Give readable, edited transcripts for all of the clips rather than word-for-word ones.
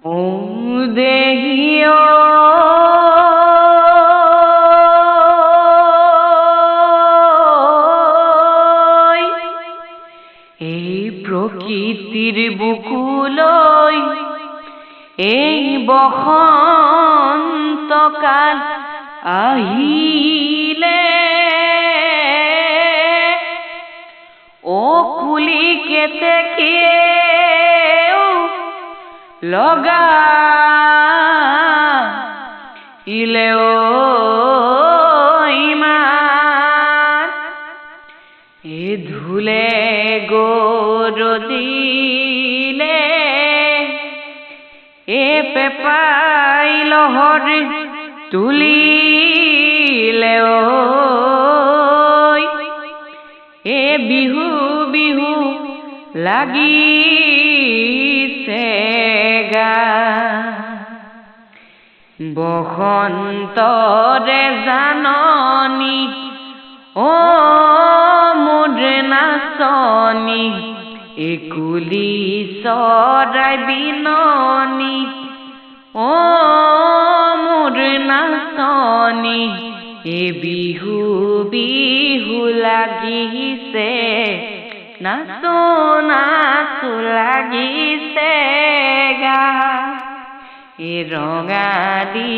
ও দেহিও এই প্রকৃতির বুকুলৈ এই বসন্তকাল আহিলে ও কুলি কেতেকীয়েও লগাইলে ও ইমান এ ধুলে গরদিলে এ পেপাই লহর তুলিলে ও এ বিহু বিহু লাগিছে গা বসন্তৰে জাননী ও মোৰ নাচনী একুলি চৰাই বিননী ও মোর নাচনী এ বিহু বিহু লাগিছে নাচো নাচো লাগিছে গা এ ৰঙালী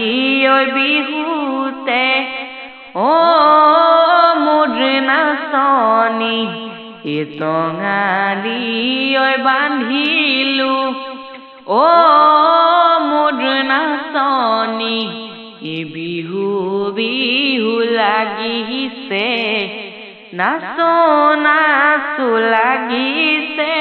ঐ বিহুতে ও মোর নাচনী এ টঙালী ঐ বান্ধিলো ও মোর নাচনী এ বিহু বিহু লাগিছে নাচো নাচো লাগিছে